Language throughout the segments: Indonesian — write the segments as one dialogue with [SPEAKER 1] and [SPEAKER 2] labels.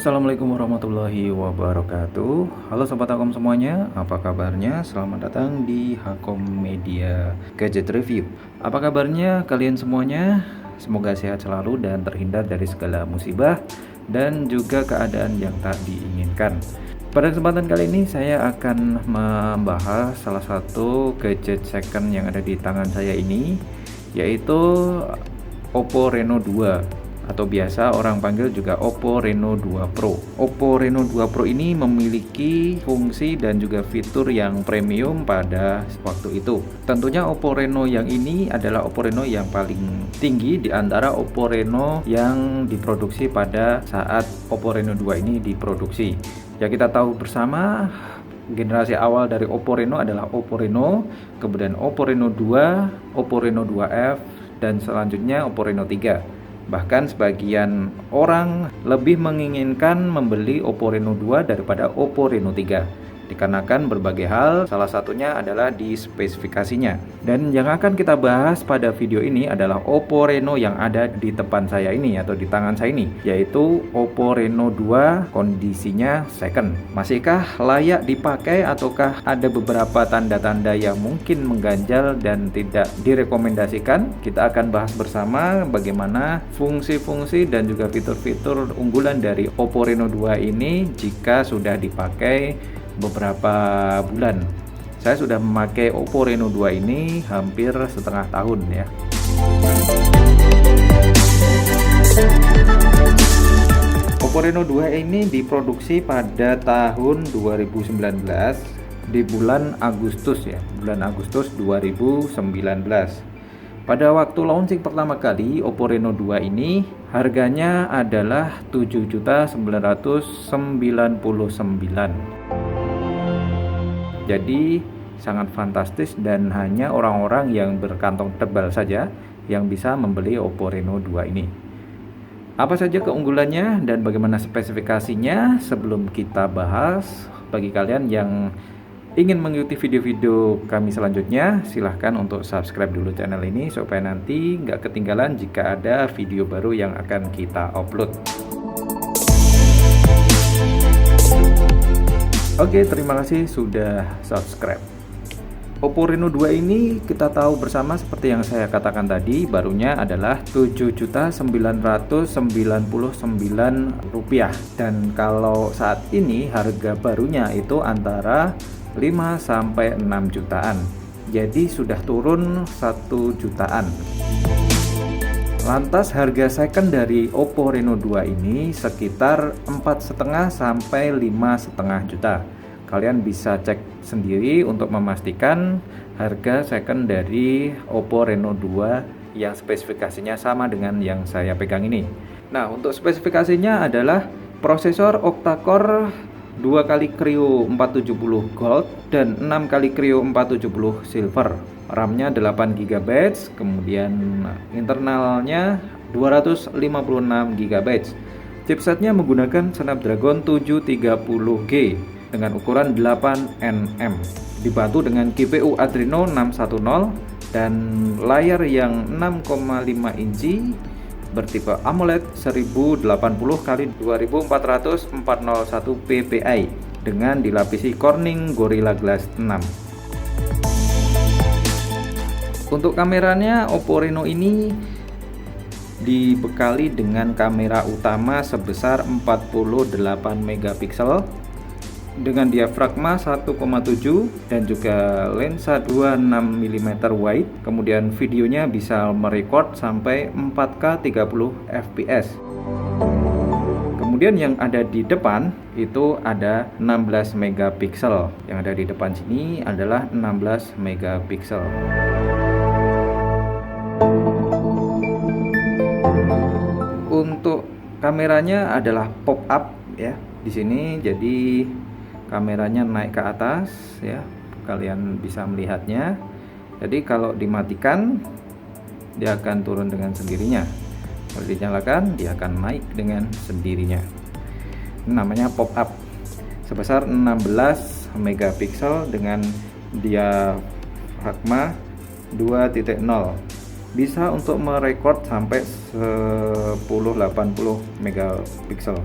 [SPEAKER 1] Assalamualaikum warahmatullahi wabarakatuh. Halo Sobat Hakom semuanya, apa kabarnya? Selamat datang di Hakom Media Gadget Review. Apa kabarnya kalian semuanya? Semoga sehat selalu dan terhindar dari segala musibah dan juga keadaan yang tak diinginkan. Pada kesempatan kali ini saya akan membahas salah satu gadget second yang ada di tangan saya ini, yaitu Oppo Reno 2 atau biasa orang panggil juga Oppo Reno 2 Pro. Oppo Reno 2 Pro ini memiliki fungsi dan juga fitur yang premium pada waktu itu. Tentunya Oppo Reno yang ini adalah Oppo Reno yang paling tinggi di antara Oppo Reno yang diproduksi pada saat Oppo Reno 2 ini diproduksi. Ya, kita tahu bersama generasi awal dari Oppo Reno adalah Oppo Reno, kemudian Oppo Reno 2, Oppo Reno 2F, dan selanjutnya Oppo Reno 3. Bahkan sebagian orang lebih menginginkan membeli Oppo Reno 2 daripada Oppo Reno 3 dikarenakan berbagai hal, salah satunya adalah di spesifikasinya. Dan yang akan kita bahas pada video ini adalah Oppo Reno yang ada di depan saya ini atau di tangan saya ini, yaitu Oppo Reno 2 kondisinya second. Masihkah layak dipakai ataukah ada beberapa tanda-tanda yang mungkin mengganjal dan tidak direkomendasikan? Kita akan bahas bersama bagaimana fungsi-fungsi dan juga fitur-fitur unggulan dari Oppo Reno 2 ini jika sudah dipakai beberapa bulan. Saya sudah memakai Oppo Reno 2 ini hampir setengah tahun ya. Oppo Reno 2 ini diproduksi pada tahun 2019 di bulan Agustus ya, bulan Agustus 2019. Pada waktu launching pertama kali Oppo Reno 2 ini harganya adalah 7.999.000. Jadi sangat fantastis dan hanya orang-orang yang berkantong tebal saja yang bisa membeli Oppo Reno 2 ini. Apa saja keunggulannya dan bagaimana spesifikasinya sebelum kita bahas? Bagi kalian yang ingin mengikuti video-video kami selanjutnya, silahkan untuk subscribe dulu channel ini supaya nanti nggak ketinggalan jika ada video baru yang akan kita upload. Oke, terima kasih sudah subscribe. Oppo Reno 2 ini kita tahu bersama seperti yang saya katakan tadi, barunya adalah Rp7.999 dan kalau saat ini harga barunya itu antara 5 sampai 6 jutaan. Jadi sudah turun 1 jutaan. Lantas harga second dari Oppo Reno 2 ini sekitar 4,5 sampai 5,5 juta. Kalian bisa cek sendiri untuk memastikan harga second dari Oppo Reno 2 yang spesifikasinya sama dengan yang saya pegang ini. Nah, untuk spesifikasinya adalah prosesor octa-core 2x Kryo 470 Gold dan 6x Kryo 470 Silver. RAM-nya 8 GB, kemudian internalnya 256 GB. Chipsetnya menggunakan Snapdragon 730G dengan ukuran 8 nm. Dibantu dengan GPU Adreno 610 dan layar yang 6,5 inci bertipe AMOLED 1080x2400 401 ppi dengan dilapisi Corning Gorilla Glass 6. Untuk kameranya, Oppo Reno ini dibekali dengan kamera utama sebesar 48 megapiksel dengan diafragma 1,7 dan juga lensa 26 mm wide. Kemudian videonya bisa merekod sampai 4K 30 fps. Kemudian yang ada di depan itu ada 16 megapiksel. Yang ada di depan sini adalah 16 megapiksel. Untuk kameranya adalah pop up ya di sini, jadi kameranya naik ke atas ya, kalian bisa melihatnya. Jadi kalau dimatikan dia akan turun dengan sendirinya, kalau dinyalakan dia akan naik dengan sendirinya. Ini namanya pop up, sebesar 16 megapiksel dengan diafragma 2.0. Bisa untuk merekod sampai 1080 megapiksel.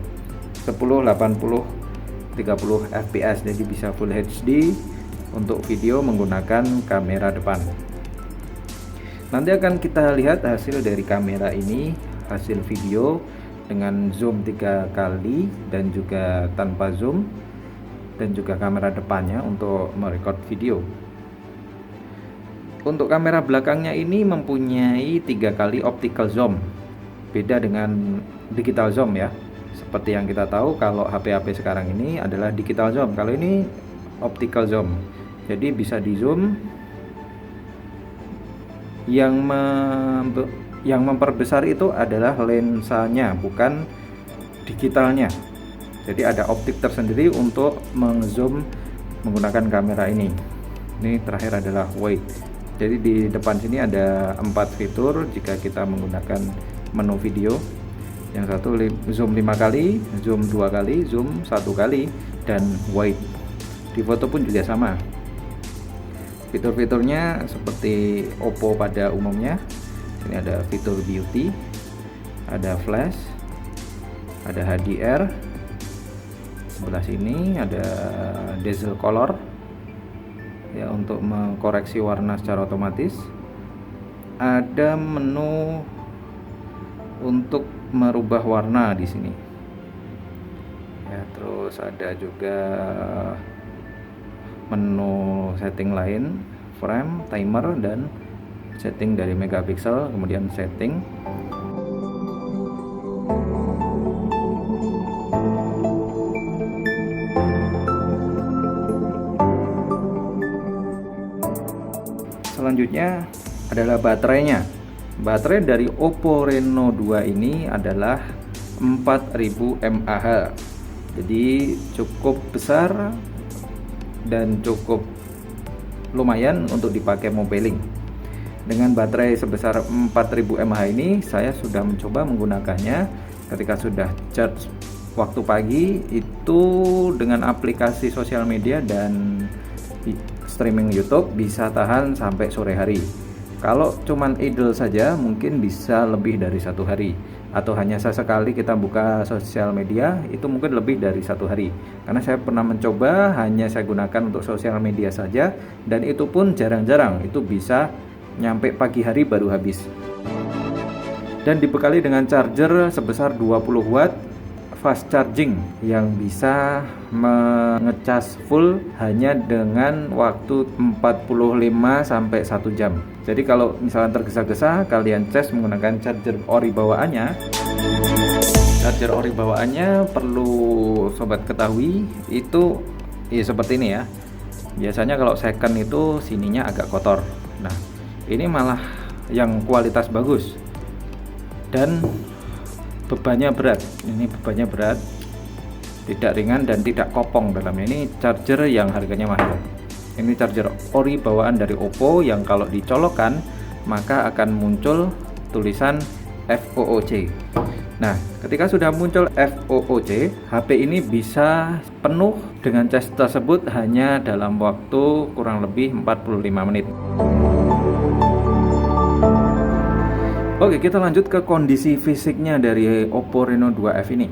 [SPEAKER 1] 1080 30 fps, jadi bisa full HD untuk video menggunakan kamera depan. Nanti akan kita lihat hasil dari kamera ini, hasil video dengan zoom 3 kali dan juga tanpa zoom, dan juga kamera depannya untuk merekod video. Untuk kamera belakangnya ini mempunyai 3 kali optical zoom, beda dengan digital zoom ya. Seperti yang kita tahu kalau HP-HP sekarang ini adalah digital zoom, kalau ini optical zoom. Jadi bisa di zoom, yang memperbesar itu adalah lensanya, bukan digitalnya. Jadi ada optik tersendiri untuk mengzoom menggunakan kamera ini. Ini terakhir adalah wide. Jadi di depan sini ada 4 fitur jika kita menggunakan menu video. Yang satu zoom 5 kali, zoom 2 kali, zoom 1 kali, dan wide. Di foto pun juga sama. Fitur-fiturnya seperti Oppo pada umumnya. Ini ada fitur beauty, ada flash, ada HDR. Sebelah sini ada dazzle color ya, untuk mengkoreksi warna secara otomatis. Ada menu untuk merubah warna di sini. Ya, terus ada juga menu setting lain, frame, timer, dan setting dari megapiksel, kemudian setting. Selanjutnya adalah baterainya. Baterai dari Oppo Reno 2 ini adalah 4000 mAh. Jadi cukup besar dan cukup lumayan untuk dipakai mobiling. Dengan baterai sebesar 4000 mAh ini, saya sudah mencoba menggunakannya ketika sudah charge waktu pagi itu dengan aplikasi sosial media dan streaming YouTube bisa tahan sampai sore hari. Kalau cuman idle saja mungkin bisa lebih dari 1 hari, atau hanya sesekali kita buka sosial media itu mungkin lebih dari 1 hari. Karena saya pernah mencoba hanya saya gunakan untuk sosial media saja, dan itu pun jarang-jarang, itu bisa nyampe pagi hari baru habis. Dan dibekali dengan charger sebesar 20 watt fast charging yang bisa mengecas full hanya dengan waktu 45 sampai 1 jam. Jadi kalau misalnya tergesa-gesa kalian cas menggunakan charger ori bawaannya. Charger ori bawaannya perlu sobat ketahui itu ya seperti ini ya. Biasanya kalau second itu sininya agak kotor. Nah, ini malah yang kualitas bagus. Dan bebannya berat. Ini bebannya berat, tidak ringan dan tidak kopong dalamnya. Ini charger yang harganya mahal. Ini charger ori bawaan dari Oppo yang kalau dicolokkan maka akan muncul tulisan FOOC. Nah, ketika sudah muncul FOOC, HP ini bisa penuh dengan cas tersebut hanya dalam waktu kurang lebih 45 menit. Oke, kita lanjut ke kondisi fisiknya dari Oppo Reno 2F ini.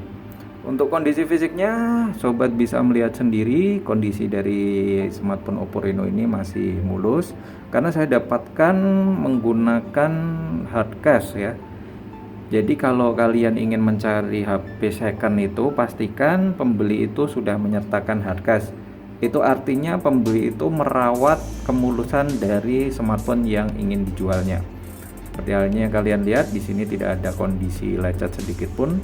[SPEAKER 1] Untuk kondisi fisiknya, sobat bisa melihat sendiri kondisi dari smartphone Oppo Reno ini masih mulus. Karena saya dapatkan menggunakan hardcase ya. Jadi kalau kalian ingin mencari HP second itu, pastikan pembeli itu sudah menyertakan hardcase. Itu artinya pembeli itu merawat kemulusan dari smartphone yang ingin dijualnya. Seperti halnya kalian lihat di sini tidak ada kondisi lecet sedikit pun.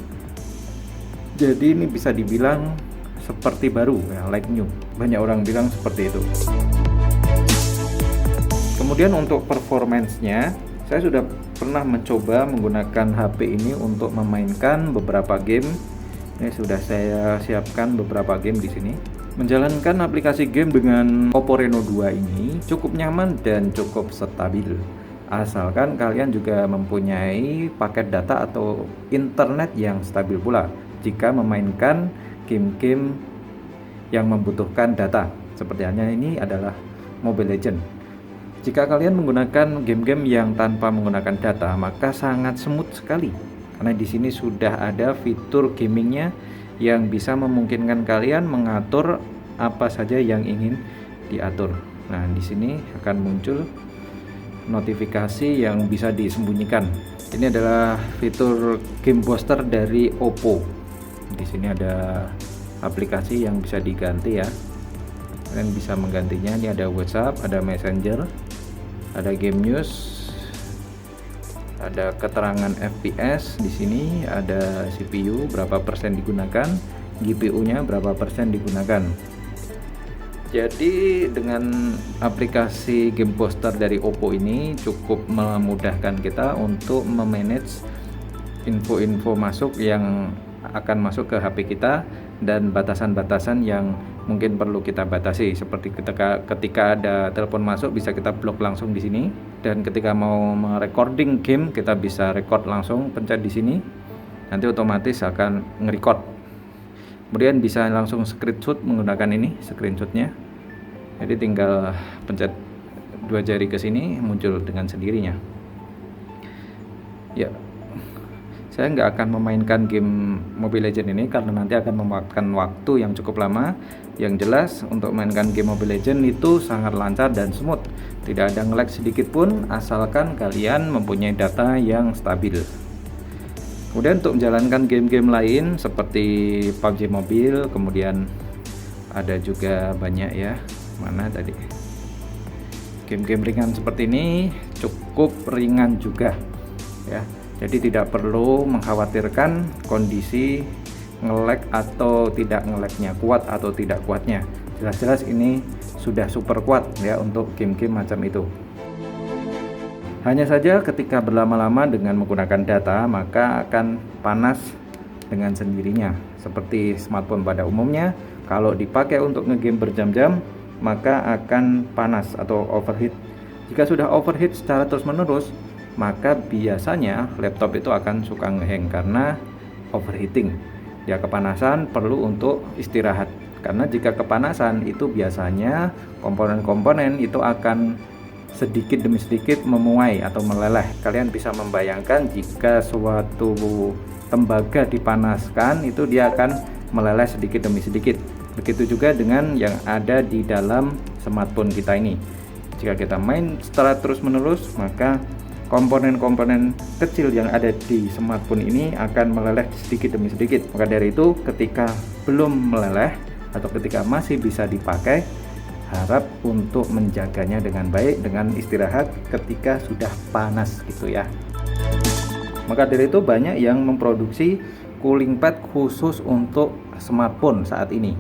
[SPEAKER 1] Jadi ini bisa dibilang seperti baru ya, like new. Banyak orang bilang seperti itu. Kemudian untuk performance-nya, saya sudah pernah mencoba menggunakan HP ini untuk memainkan beberapa game. Ini sudah saya siapkan beberapa game di sini. Menjalankan aplikasi game dengan Oppo Reno 2 ini cukup nyaman dan cukup stabil. Asalkan kalian juga mempunyai paket data atau internet yang stabil pula jika memainkan game-game yang membutuhkan data. Seperti halnya ini adalah Mobile Legends. Jika kalian menggunakan game-game yang tanpa menggunakan data, maka sangat smooth sekali. Karena di sini sudah ada fitur gamingnya yang bisa memungkinkan kalian mengatur apa saja yang ingin diatur. Nah, di sini akan muncul notifikasi yang bisa disembunyikan. Ini adalah fitur game booster dari Oppo. Di sini ada aplikasi yang bisa diganti ya. Kalian bisa menggantinya. Ini ada WhatsApp, ada Messenger, ada Game News, ada keterangan FPS. Di sini ada CPU berapa persen digunakan, GPU-nya berapa persen digunakan. Jadi dengan aplikasi game poster dari Oppo ini cukup memudahkan kita untuk memanage info-info masuk yang akan masuk ke HP kita dan batasan-batasan yang mungkin perlu kita batasi. Seperti ketika ada telepon masuk bisa kita blok langsung di sini, dan ketika mau merecording game kita bisa record langsung, pencet di sini, nanti otomatis akan nge-record. Kemudian bisa langsung screenshot menggunakan ini screenshotnya. Jadi tinggal pencet 2 jari ke sini muncul dengan sendirinya. Ya, saya nggak akan memainkan game Mobile Legends ini karena nanti akan memakan waktu yang cukup lama. Yang jelas untuk mainkan game Mobile Legends itu sangat lancar dan smooth, tidak ada nge-lag sedikit pun asalkan kalian mempunyai data yang stabil. Kemudian untuk menjalankan game-game lain seperti PUBG Mobile, kemudian ada juga banyak ya, mana tadi game-game ringan seperti ini cukup ringan juga ya. Jadi tidak perlu mengkhawatirkan kondisi nge-lag atau tidak nge-lagnya, kuat atau tidak kuatnya. Jelas-jelas ini sudah super kuat ya untuk game-game macam itu. Hanya saja ketika berlama-lama dengan menggunakan data maka akan panas dengan sendirinya. Seperti smartphone pada umumnya, kalau dipakai untuk ngegame berjam-jam maka akan panas atau overheat. Jika sudah overheat secara terus-menerus, maka biasanya laptop itu akan suka ngehang karena overheating. Ya, kepanasan perlu untuk istirahat. Karena jika kepanasan itu biasanya komponen-komponen itu akan sedikit demi sedikit memuai atau meleleh. Kalian bisa membayangkan jika suatu tembaga dipanaskan itu dia akan meleleh sedikit demi sedikit. Begitu juga dengan yang ada di dalam smartphone kita ini. Jika kita main secara terus-menerus, maka komponen-komponen kecil yang ada di smartphone ini akan meleleh sedikit demi sedikit. Maka dari itu, ketika belum meleleh atau ketika masih bisa dipakai, harap untuk menjaganya dengan baik dengan istirahat ketika sudah panas gitu ya. Maka dari itu banyak yang memproduksi cooling pad khusus untuk smartphone saat ini.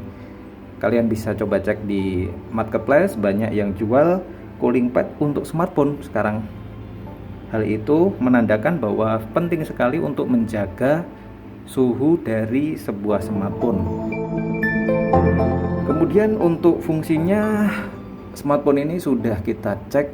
[SPEAKER 1] Kalian bisa coba cek di marketplace, banyak yang jual cooling pad untuk smartphone sekarang. Hal itu menandakan bahwa penting sekali untuk menjaga suhu dari sebuah smartphone. Kemudian untuk fungsinya, smartphone ini sudah kita cek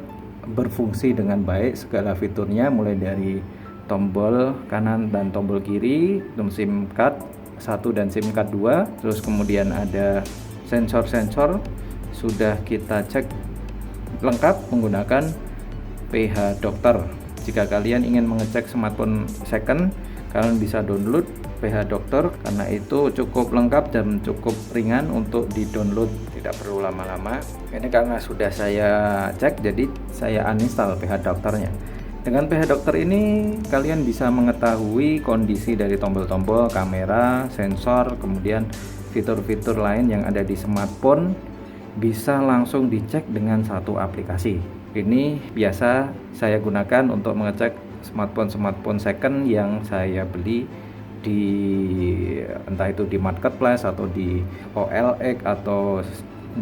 [SPEAKER 1] berfungsi dengan baik, segala fiturnya mulai dari tombol kanan dan tombol kiri, SIM card 1 dan SIM card 2, terus kemudian ada sensor-sensor sudah kita cek lengkap menggunakan PH Doctor. Jika kalian ingin mengecek smartphone second, kalian bisa download PH Doctor karena itu cukup lengkap dan cukup ringan untuk di-download, tidak perlu lama-lama. Ini karena sudah saya cek, jadi saya uninstall PH Doctornya. Dengan PH Doctor ini kalian bisa mengetahui kondisi dari tombol-tombol, kamera, sensor, kemudian fitur-fitur lain yang ada di smartphone bisa langsung dicek dengan satu aplikasi. Ini biasa saya gunakan untuk mengecek smartphone second yang saya beli di entah itu di marketplace atau di OLX atau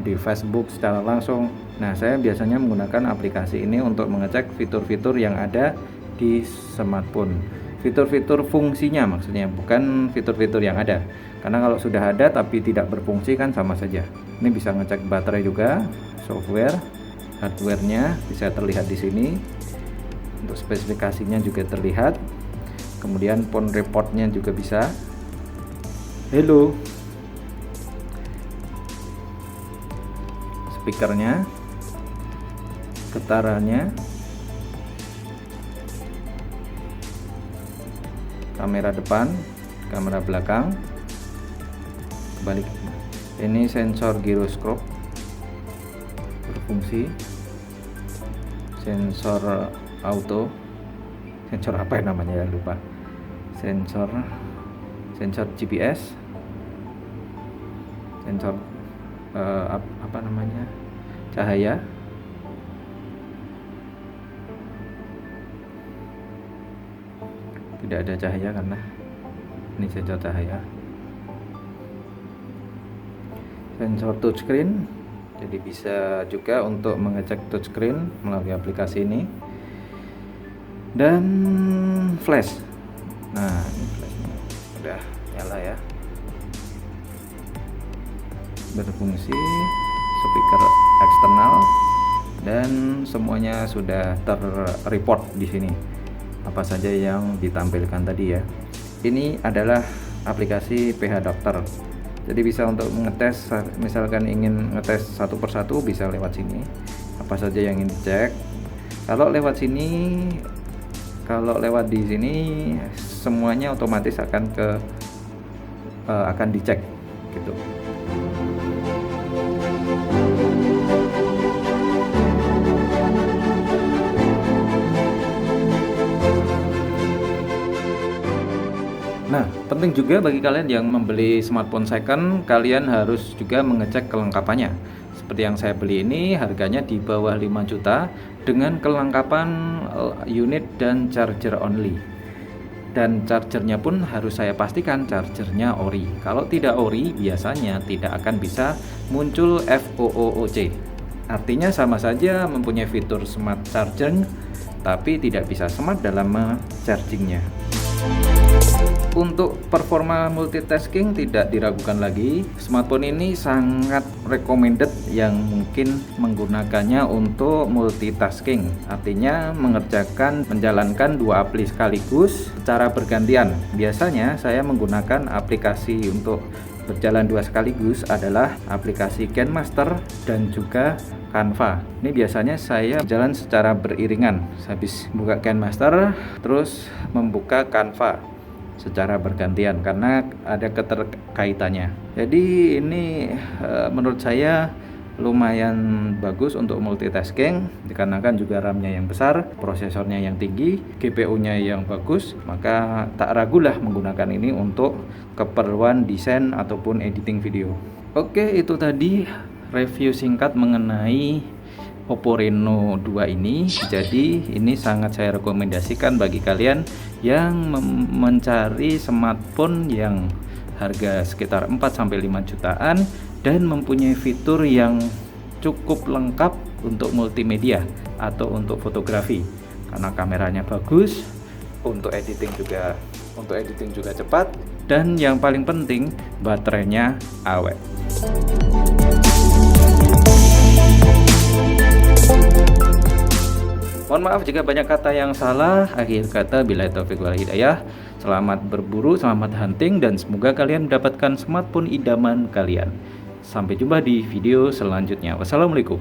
[SPEAKER 1] di Facebook secara langsung. Nah, saya biasanya menggunakan aplikasi ini untuk mengecek fitur-fitur yang ada di smartphone. Fitur-fitur fungsinya maksudnya, bukan fitur-fitur yang ada. Karena kalau sudah ada tapi tidak berfungsi kan sama saja. Ini bisa ngecek baterai juga, software, hardware-nya bisa terlihat di sini. Untuk spesifikasinya juga terlihat. Kemudian phone report-nya juga bisa. Hello. Speakernya, getarannya, kamera depan, kamera belakang, kebalik. Ini sensor gyroscope berfungsi, sensor auto, sensor apa ya namanya ya, lupa, sensor GPS, sensor apa namanya, cahaya, tidak ada cahaya karena ini sensor cahaya, sensor touchscreen, jadi bisa juga untuk mengecek touchscreen melalui aplikasi ini, dan flash. Nah, ini flashnya udah nyala ya, berfungsi, speaker eksternal, dan semuanya sudah terreport di sini apa saja yang ditampilkan tadi ya. Ini adalah aplikasi PH Dokter. Jadi bisa untuk mengetes, misalkan ingin ngetes satu persatu bisa lewat sini. Apa saja yang ingin dicek. Kalau lewat di sini semuanya otomatis akan dicek gitu. Nah, penting juga bagi kalian yang membeli smartphone second, kalian harus juga mengecek kelengkapannya. Seperti yang saya beli ini, harganya di bawah 5 juta dengan kelengkapan unit dan charger only. Dan chargernya pun harus saya pastikan chargernya ori. Kalau tidak ori, biasanya tidak akan bisa muncul VOOC. Artinya sama saja mempunyai fitur smart charging, tapi tidak bisa smart dalam chargingnya. Untuk performa multitasking tidak diragukan lagi. Smartphone ini sangat recommended yang mungkin menggunakannya untuk multitasking. Artinya menjalankan dua aplikasi sekaligus secara bergantian. Biasanya saya menggunakan aplikasi untuk berjalan dua sekaligus adalah aplikasi KineMaster dan juga Canva. Ini biasanya saya jalan secara beriringan. Habis buka KineMaster terus membuka Canva secara bergantian karena ada keterkaitannya. Jadi ini menurut saya lumayan bagus untuk multitasking dikarenakan juga RAM-nya yang besar, prosesornya yang tinggi, GPU-nya yang bagus, maka tak ragulah menggunakan ini untuk keperluan desain ataupun editing video. Oke, itu tadi review singkat mengenai Oppo Reno 2 ini. Jadi ini sangat saya rekomendasikan bagi kalian yang mencari smartphone yang harga sekitar 4-5 jutaan dan mempunyai fitur yang cukup lengkap untuk multimedia atau untuk fotografi, karena kameranya bagus, untuk editing juga cepat, dan yang paling penting baterainya awet. Mohon maaf jika banyak kata yang salah. Akhir kata, billahi taufiq wal hidayah. Selamat berburu, selamat hunting, dan semoga kalian mendapatkan smartphone idaman kalian. Sampai jumpa di video selanjutnya. Wassalamualaikum.